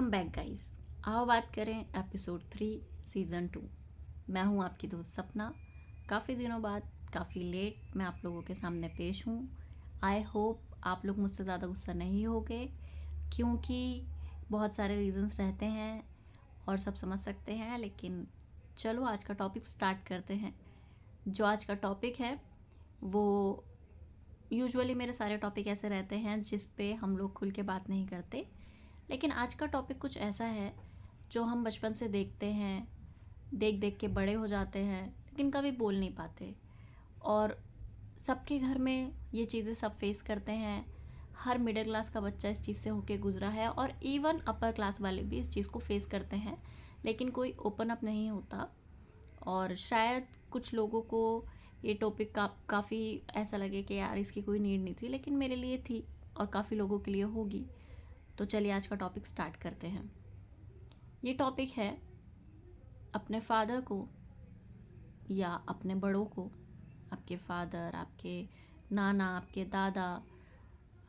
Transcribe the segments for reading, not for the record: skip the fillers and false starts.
Welcome back guys. आओ बात करें एपिसोड 3 सीज़न 2। मैं हूं आपकी दोस्त सपना। काफ़ी दिनों बाद काफ़ी लेट मैं आप लोगों के सामने पेश हूं। आई होप आप लोग मुझसे ज़्यादा गुस्सा नहीं होगे, क्योंकि बहुत सारे रीजंस रहते हैं और सब समझ सकते हैं। लेकिन चलो आज का टॉपिक स्टार्ट करते हैं। जो आज का टॉपिक है वो यूजुअली मेरे सारे टॉपिक ऐसे रहते हैं जिस पे हम लोग खुल के बात नहीं करते, लेकिन आज का टॉपिक कुछ ऐसा है जो हम बचपन से देखते हैं, देख देख के बड़े हो जाते हैं लेकिन कभी बोल नहीं पाते। और सबके घर में ये चीज़ें सब फेस करते हैं। हर मिडिल क्लास का बच्चा इस चीज़ से होके गुजरा है और इवन अपर क्लास वाले भी इस चीज़ को फेस करते हैं, लेकिन कोई ओपन अप नहीं होता। और शायद कुछ लोगों को ये टॉपिक काफ़ी ऐसा लगे कि यार इसकी कोई नीड नहीं थी, लेकिन मेरे लिए थी और काफ़ी लोगों के लिए होगी। तो चलिए आज का टॉपिक स्टार्ट करते हैं। ये टॉपिक है अपने फादर को या अपने बड़ों को, आपके फादर, आपके नाना, आपके दादा,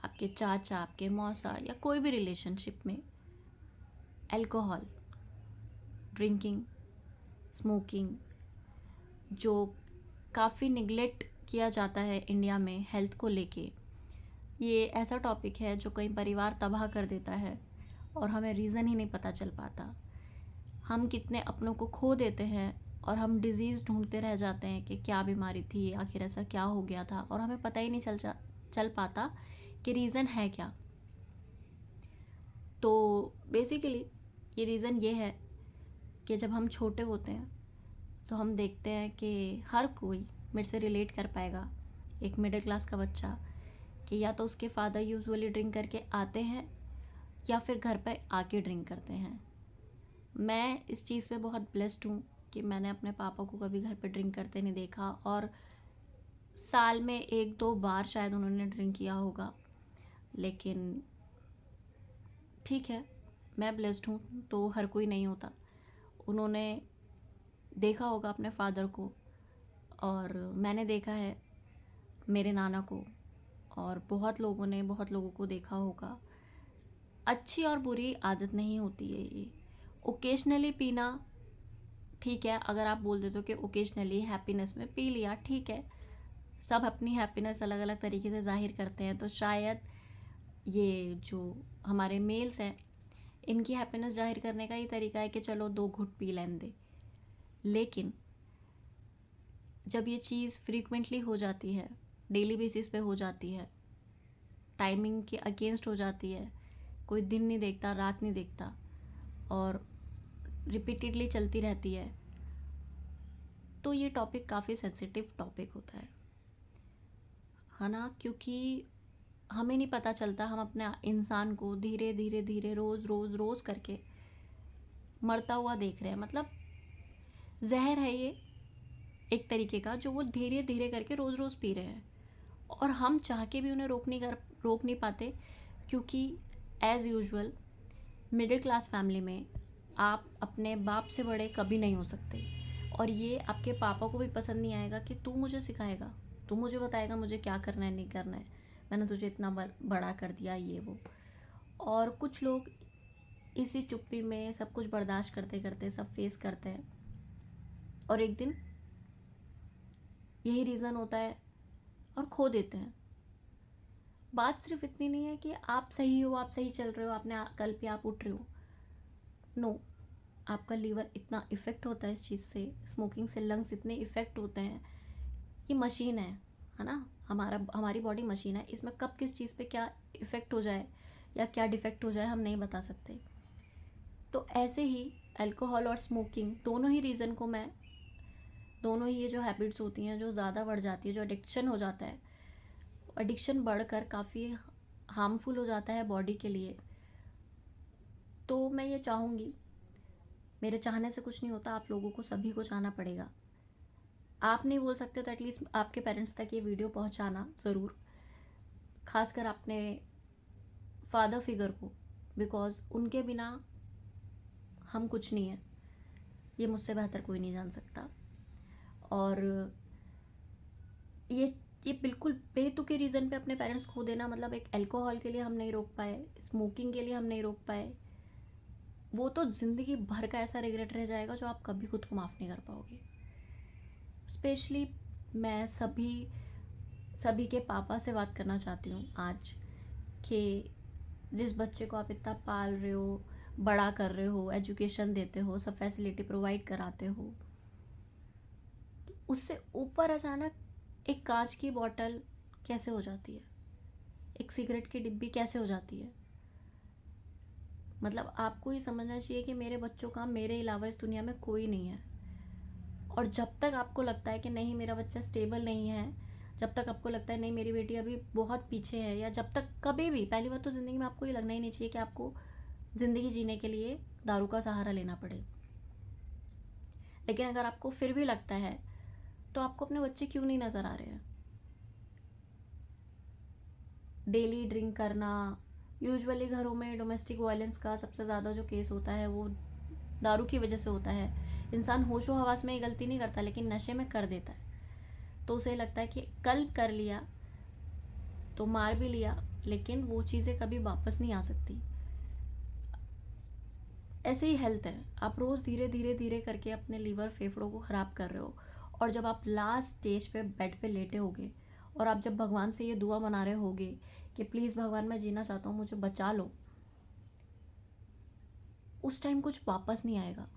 आपके चाचा, आपके मौसा या कोई भी रिलेशनशिप में अल्कोहल, ड्रिंकिंग, स्मोकिंग, जो काफ़ी निगलेक्ट किया जाता है इंडिया में हेल्थ को लेके। ये ऐसा टॉपिक है जो कई परिवार तबाह कर देता है और हमें रीज़न ही नहीं पता चल पाता। हम कितने अपनों को खो देते हैं और हम डिज़ीज़ ढूंढते रह जाते हैं कि क्या बीमारी थी, आखिर ऐसा क्या हो गया था, और हमें पता ही नहीं चल पाता कि रीज़न है क्या। तो बेसिकली ये रीज़न ये है कि जब हम छोटे होते हैं तो हम देखते हैं कि हर कोई मेरे से रिलेट कर पाएगा, एक मिडिल क्लास का बच्चा, कि या तो उसके फादर यूजुअली ड्रिंक करके आते हैं या फिर घर पे आके ड्रिंक करते हैं। मैं इस चीज़ पे बहुत ब्लेस्ड हूँ कि मैंने अपने पापा को कभी घर पे ड्रिंक करते नहीं देखा, और साल में एक दो बार शायद उन्होंने ड्रिंक किया होगा। लेकिन ठीक है, मैं ब्लेस्ड हूँ तो हर कोई नहीं होता। उन्होंने देखा होगा अपने फादर को, और मैंने देखा है मेरे नाना को, और बहुत लोगों ने बहुत लोगों को देखा होगा। अच्छी और बुरी आदत नहीं होती है ये। ओकेजनली पीना ठीक है, अगर आप बोल देते हो कि ओकेजनली हैप्पीनेस में पी लिया, ठीक है। सब अपनी हैप्पीनेस अलग अलग तरीके से जाहिर करते हैं, तो शायद ये जो हमारे मेल्स हैं इनकी हैप्पीनेस जाहिर करने का ही तरीका है कि चलो दो घुट पी लें दे। लेकिन जब ये चीज़ फ्रीक्वेंटली हो जाती है, डेली बेसिस पे हो जाती है, टाइमिंग के अगेंस्ट हो जाती है, कोई दिन नहीं देखता, रात नहीं देखता, और रिपीटेडली चलती रहती तो ये टॉपिक काफ़ी सेंसिटिव टॉपिक होता है ना। क्योंकि हमें नहीं पता चलता, हम अपने इंसान को धीरे धीरे धीरे रोज़ रोज़ रोज़ करके मरता हुआ देख रहे हैं। मतलब जहर है ये एक तरीके का, जो वो धीरे धीरे करके रोज़ रोज़ पी रहे हैं, और हम चाह के भी उन्हें रोक नहीं पाते। क्योंकि as usual middle class family में आप अपने बाप से बड़े कभी नहीं हो सकते, और ये आपके पापा को भी पसंद नहीं आएगा कि तू मुझे सिखाएगा, तू मुझे बताएगा मुझे क्या करना है नहीं करना है, मैंने तुझे इतना बड़ा कर दिया ये वो। और कुछ लोग इसी चुप्पी में सब कुछ बर्दाश्त करते करते सब फेस करते हैं, और एक दिन यही रीज़न होता है और खो देते हैं। बात सिर्फ इतनी नहीं है कि आप सही हो, आप सही चल रहे हो, आपने कल पे आप उठ रहे हो। नो, आपका लीवर इतना इफ़ेक्ट होता है इस चीज़ से, स्मोकिंग से लंग्स इतने इफ़ेक्ट होते हैं। ये मशीन है ना। हमारी बॉडी मशीन है, इसमें कब किस चीज़ पे क्या इफ़ेक्ट हो जाए या क्या डिफेक्ट हो जाए हम नहीं बता सकते। तो ऐसे ही अल्कोहल और स्मोकिंग दोनों ही ये जो हैबिट्स होती हैं जो ज़्यादा बढ़ जाती है, जो एडिक्शन हो जाता है, एडिक्शन बढ़कर काफ़ी हार्मफुल हो जाता है बॉडी के लिए। तो मैं ये चाहूँगी, मेरे चाहने से कुछ नहीं होता, आप लोगों को सभी को चाहना पड़ेगा। आप नहीं बोल सकते तो एटलीस्ट आपके पेरेंट्स तक ये वीडियो पहुंचाना ज़रूर, खासकर अपने फादर फिगर को, बिकॉज़ उनके बिना हम कुछ नहीं है, ये मुझसे बेहतर कोई नहीं जान सकता। और ये ये बिल्कुल बेतुके रीज़न पे अपने पेरेंट्स खो देना, मतलब एक अल्कोहल के लिए हम नहीं रोक पाए, स्मोकिंग के लिए हम नहीं रोक पाए, वो तो ज़िंदगी भर का ऐसा रिग्रेट रह जाएगा जो आप कभी खुद को माफ़ नहीं कर पाओगे। स्पेशली मैं सभी के पापा से बात करना चाहती हूँ आज, कि जिस बच्चे को आप इतना पाल रहे हो, बड़ा कर रहे हो, एजुकेशन देते हो, सब फैसिलिटी प्रोवाइड कराते हो, उससे ऊपर अचानक एक कांच की बॉटल कैसे हो जाती है, एक सिगरेट की डिब्बी कैसे हो जाती है। मतलब आपको ये समझना चाहिए कि मेरे बच्चों का मेरे अलावा इस दुनिया में कोई नहीं है। और जब तक आपको लगता है कि नहीं मेरा बच्चा स्टेबल नहीं है, जब तक आपको लगता है नहीं मेरी बेटी अभी बहुत पीछे है, या जब तक कभी भी, पहली बात तो ज़िंदगी में आपको ये लगना ही नहीं चाहिए कि आपको ज़िंदगी जीने के लिए दारू का सहारा लेना पड़े। लेकिन अगर आपको फिर भी लगता है तो आपको अपने बच्चे क्यों नहीं नज़र आ रहे हैं। डेली ड्रिंक करना, यूजुअली घरों में डोमेस्टिक वायलेंस का सबसे ज़्यादा जो केस होता है वो दारू की वजह से होता है। इंसान होशो हवास में ये गलती नहीं करता, लेकिन नशे में कर देता है। तो उसे लगता है कि कल कर लिया तो मार भी लिया, लेकिन वो चीज़ें कभी वापस नहीं आ सकती। ऐसे ही हेल्थ है, आप रोज़ धीरे धीरे धीरे करके अपने लीवर फेफड़ों को ख़राब कर रहे हो। और जब आप लास्ट स्टेज पे बेड पे लेटे होगे और आप जब भगवान से ये दुआ मना रहे होगे कि प्लीज़ भगवान मैं जीना चाहता हूँ, मुझे बचा लो, उस टाइम कुछ वापस नहीं आएगा।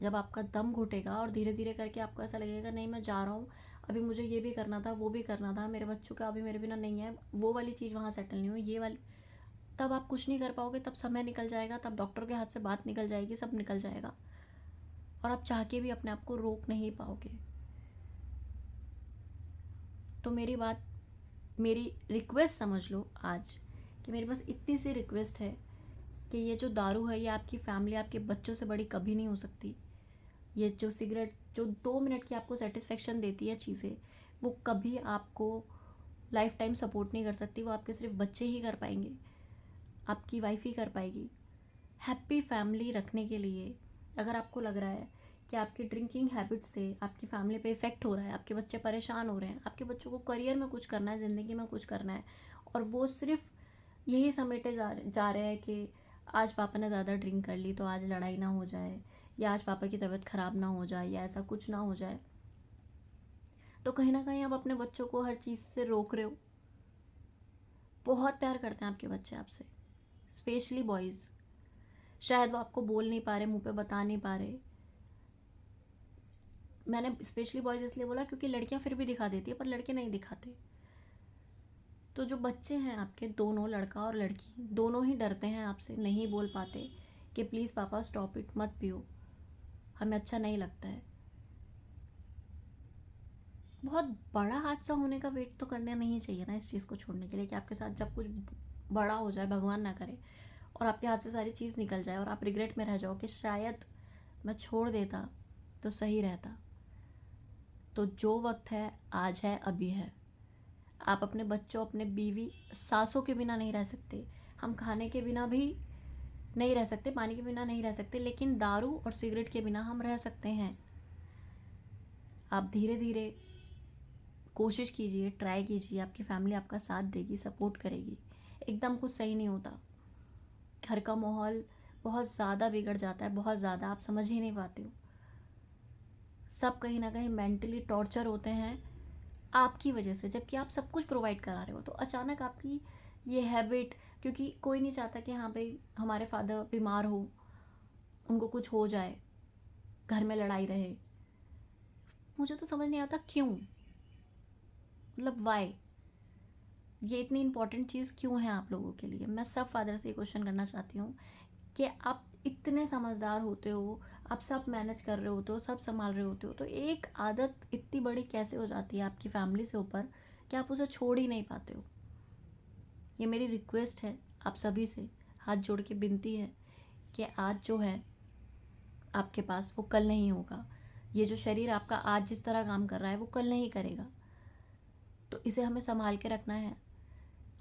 जब आपका दम घुटेगा और धीरे धीरे करके आपको ऐसा लगेगा नहीं मैं जा रहा हूँ, अभी मुझे ये भी करना था, वो भी करना था, मेरे बच्चों का अभी मेरे बिना नहीं है, वो वाली चीज़ वहाँ सेटल नहीं हुई, ये वाली, तब आप कुछ नहीं कर पाओगे। तब समय निकल जाएगा, तब डॉक्टर के हाथ से बात निकल जाएगी, सब निकल जाएगा, और आप चाह के भी अपने आप को रोक नहीं पाओगे। तो मेरी रिक्वेस्ट समझ लो आज, कि मेरे पास इतनी सी रिक्वेस्ट है कि ये जो दारू है ये आपकी फैमिली, आपके बच्चों से बड़ी कभी नहीं हो सकती। ये जो सिगरेट जो 2 मिनट की आपको सेटिस्फेक्शन देती है चीज़ें, वो कभी आपको लाइफ टाइम सपोर्ट नहीं कर सकती। वो आपके सिर्फ बच्चे ही कर पाएंगे, आपकी वाइफ ही कर पाएगी। हैप्पी फैमिली रखने के लिए अगर आपको लग रहा है कि आपकी ड्रिंकिंग हैबिट से आपकी फैमिली पे इफ़ेक्ट हो रहा है, आपके बच्चे परेशान हो रहे हैं, आपके बच्चों को करियर में कुछ करना है, ज़िंदगी में कुछ करना है, और वो सिर्फ यही समेटे जा रहे हैं कि आज पापा ने ज़्यादा ड्रिंक कर ली तो आज लड़ाई ना हो जाए, या आज पापा की तबीयत ख़राब ना हो जाए, या ऐसा कुछ ना हो जाए, तो कहीं ना कहीं आप अपने बच्चों को हर चीज़ से रोक रहे हो। बहुत प्यार करते हैं आपके बच्चे आपसे, स्पेशली बॉयज़। शायद वो आपको बोल नहीं पा रहे, मुंह पे बता नहीं पा रहे। मैंने स्पेशली बॉयज़ इसलिए बोला क्योंकि लड़कियां फिर भी दिखा देती है, पर लड़के नहीं दिखाते। तो जो बच्चे हैं आपके, दोनों लड़का और लड़की दोनों ही डरते हैं आपसे, नहीं बोल पाते कि प्लीज़ पापा स्टॉप इट, मत पियो, हमें अच्छा नहीं लगता है। बहुत बड़ा हादसा होने का वेट तो करना नहीं चाहिए ना इस चीज़ को छोड़ने के लिए, कि आपके साथ जब कुछ बड़ा हो जाए, भगवान ना करे, और आपके हाथ से सारी चीज़ निकल जाए और आप रिग्रेट में रह जाओ कि शायद मैं छोड़ देता तो सही रहता। तो जो वक्त है आज है, अभी है। आप अपने बच्चों, अपने बीवी, सासों के बिना नहीं रह सकते। हम खाने के बिना भी नहीं रह सकते, पानी के बिना नहीं रह सकते, लेकिन दारू और सिगरेट के बिना हम रह सकते हैं। आप धीरे धीरे कोशिश कीजिए, ट्राई कीजिए, आपकी फैमिली आपका साथ देगी, सपोर्ट करेगी। एकदम कुछ सही नहीं होता, घर का माहौल बहुत ज़्यादा बिगड़ जाता है, बहुत ज़्यादा, आप समझ ही नहीं पाते हो। सब कहीं ना कहीं मेंटली टॉर्चर होते हैं आपकी वजह से, जबकि आप सब कुछ प्रोवाइड करा रहे हो। तो अचानक आपकी ये हैबिट, क्योंकि कोई नहीं चाहता कि हाँ भाई हमारे फादर बीमार हो, उनको कुछ हो जाए, घर में लड़ाई रहे। मुझे तो समझ नहीं आता क्यों, मतलब वाई, ये इतनी इंपॉर्टेंट चीज़ क्यों है आप लोगों के लिए। मैं सब फादर से ये क्वेश्चन करना चाहती हूँ कि आप इतने समझदार होते हो, आप सब मैनेज कर रहे होते हो, सब संभाल रहे होते हो, तो एक आदत इतनी बड़ी कैसे हो जाती है आपकी फैमिली से ऊपर कि आप उसे छोड़ ही नहीं पाते हो। ये मेरी रिक्वेस्ट है आप सभी से, हाथ जोड़ के विनती है कि आज जो है आपके पास वो कल नहीं होगा। ये जो शरीर आपका आज जिस तरह काम कर रहा है वो कल नहीं करेगा। तो इसे हमें संभाल के रखना है,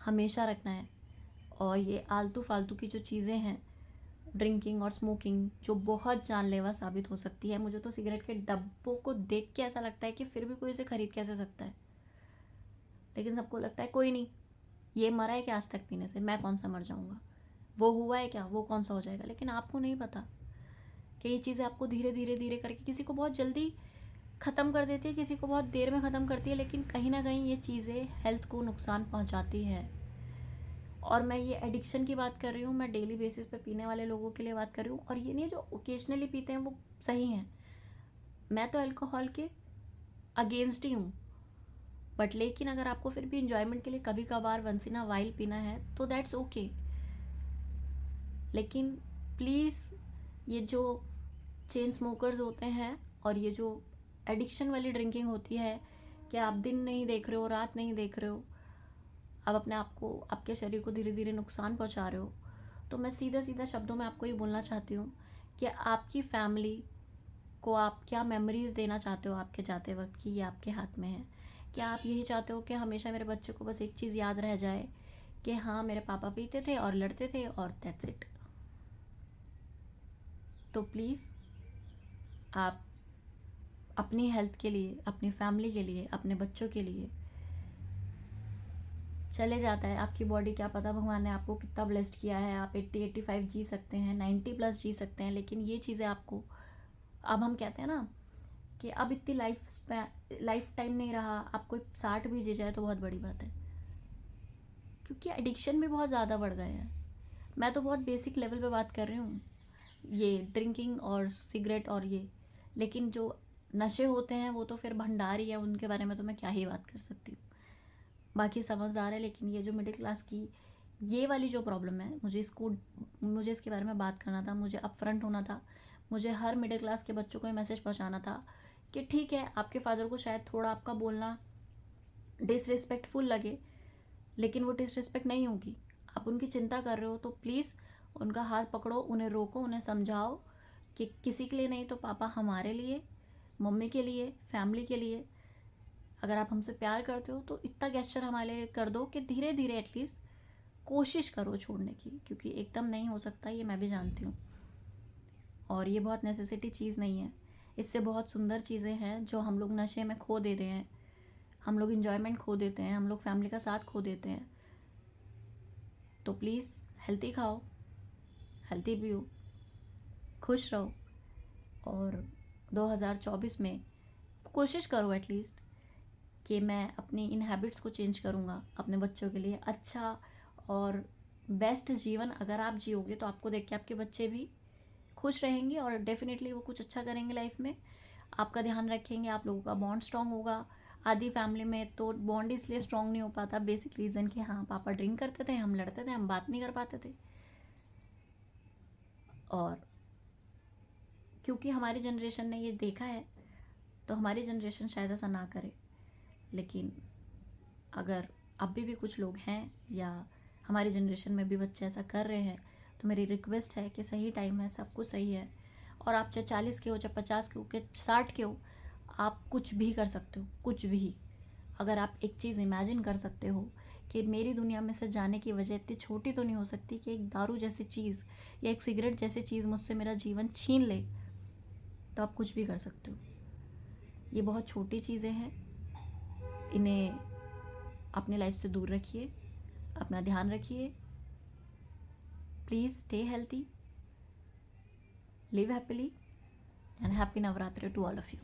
हमेशा रखना है। और ये आलतू फालतू की जो चीज़ें हैं, ड्रिंकिंग और स्मोकिंग, जो बहुत जानलेवा साबित हो सकती है। मुझे तो सिगरेट के डब्बों को देख के ऐसा लगता है कि फिर भी कोई इसे खरीद कैसे सकता है। लेकिन सबको लगता है कोई नहीं, ये मरा है कि आज तक पीने से, मैं कौन सा मर जाऊँगा। वो हुआ है क्या, वो कौन सा हो जाएगा, लेकिन आपको नहीं पता कि ये चीज़ें आपको धीरे धीरे धीरे करके, किसी को बहुत जल्दी ख़त्म कर देती है, किसी को बहुत देर में ख़त्म करती है, लेकिन कहीं ना कहीं ये चीज़ें हेल्थ को नुकसान पहुंचाती है। और मैं ये एडिक्शन की बात कर रही हूँ, मैं डेली बेसिस पे पीने वाले लोगों के लिए बात कर रही हूँ, और ये नहीं जो ओकेजनली पीते हैं वो सही हैं। मैं तो अल्कोहल के अगेंस्ट ही हूँ, बट लेकिन अगर आपको फिर भी इंजॉयमेंट के लिए कभी कभार वंस इन अ वाइल पीना है तो दैट्स ओके। लेकिन प्लीज़ ये जो चेन स्मोकर्स होते हैं और ये जो एडिक्शन वाली ड्रिंकिंग होती है कि आप दिन नहीं देख रहे हो, रात नहीं देख रहे हो, आप अपने आप को, आपके शरीर को धीरे धीरे नुकसान पहुंचा रहे हो, तो मैं सीधा सीधा शब्दों में आपको ये बोलना चाहती हूँ कि आपकी फैमिली को आप क्या मेमोरीज़ देना चाहते हो आपके जाते वक्त की, ये आपके हाथ में है। क्या आप यही चाहते हो कि हमेशा मेरे बच्चे को बस एक चीज़ याद रह जाए कि हाँ मेरे पापा पीते थे और लड़ते थे और दैट्स इट? तो प्लीज़ आप अपनी हेल्थ के लिए, अपनी फैमिली के लिए, अपने बच्चों के लिए, चले जाता है आपकी बॉडी, क्या पता भगवान ने आपको कितना ब्लेस्ड किया है, आप 80-85 जी सकते हैं, 90+ जी सकते हैं, लेकिन ये चीज़ें आपको, अब हम कहते हैं ना कि अब इतनी लाइफ टाइम नहीं रहा, आप कोई 60 भी जी जाए तो बहुत बड़ी बात है, क्योंकि एडिक्शन भी बहुत ज़्यादा बढ़ गए हैं। मैं तो बहुत बेसिक लेवल पे बात कर रही हूँ, ये ड्रिंकिंग और सिगरेट और ये, लेकिन जो नशे होते हैं वो तो फिर भंडारी है, उनके बारे में तो मैं क्या ही बात कर सकती हूँ, बाकी समझदार है। लेकिन ये जो मिडिल क्लास की ये वाली जो प्रॉब्लम है, मुझे इसके बारे में बात करना था, मुझे अपफ्रंट होना था, मुझे हर मिडिल क्लास के बच्चों को ये मैसेज पहुंचाना था कि ठीक है, आपके फादर को शायद थोड़ा आपका बोलना डिसरिस्पेक्टफुल लगे, लेकिन वो डिसरिस्पेक्ट नहीं होगी। आप उनकी चिंता कर रहे हो तो प्लीज़ उनका हाथ पकड़ो, उन्हें रोको, उन्हें समझाओ कि किसी के लिए नहीं तो पापा हमारे लिए, मम्मी के लिए, फैमिली के लिए, अगर आप हमसे प्यार करते हो तो इतना गेस्चर हमारे लिए कर दो कि धीरे धीरे एटलीस्ट कोशिश करो छोड़ने की, क्योंकि एकदम नहीं हो सकता, ये मैं भी जानती हूँ। और ये बहुत नेसेसिटी चीज़ नहीं है, इससे बहुत सुंदर चीज़ें हैं जो हम लोग नशे में खो दे रहे हैं, हम लोग इन्जॉयमेंट खो देते हैं, हम लोग फैमिली का साथ खो देते हैं। तो प्लीज़ हेल्थी खाओ, हेल्थी पियो, खुश रहो, और 2024 में कोशिश करो एटलीस्ट कि मैं अपनी इन हैबिट्स को चेंज करूँगा अपने बच्चों के लिए। अच्छा और बेस्ट जीवन अगर आप जियोगे तो आपको देख के आपके बच्चे भी खुश रहेंगे और डेफिनेटली वो कुछ अच्छा करेंगे लाइफ में, आपका ध्यान रखेंगे, आप लोगों का बॉन्ड स्ट्रांग होगा। आधी फैमिली में तो बॉन्ड इसलिए स्ट्रांग नहीं हो पाता, बेसिक रीज़न कि हाँ पापा ड्रिंक करते थे, हम लड़ते थे, हम बात नहीं कर पाते थे, और क्योंकि हमारी जनरेशन ने ये देखा है तो हमारी जनरेशन शायद ऐसा ना करे। लेकिन अगर अभी भी कुछ लोग हैं या हमारी जनरेशन में भी बच्चे ऐसा कर रहे हैं तो मेरी रिक्वेस्ट है कि सही टाइम है, सब कुछ सही है, और आप चाहे 40 के हो, चाहे 50 के हो, चाहे 60 के हो, आप कुछ भी कर सकते हो, कुछ भी। अगर आप एक चीज़ इमेजिन कर सकते हो कि मेरी दुनिया में से जाने की वजह इतनी छोटी तो नहीं हो सकती कि एक दारू जैसी चीज़ या एक सिगरेट जैसी चीज़ मुझसे मेरा जीवन छीन ले, तो आप कुछ भी कर सकते हो। ये बहुत छोटी चीज़ें हैं, इन्हें अपने लाइफ से दूर रखिए, अपना ध्यान रखिए, please stay healthy, live happily, and happy Navratri to all of you.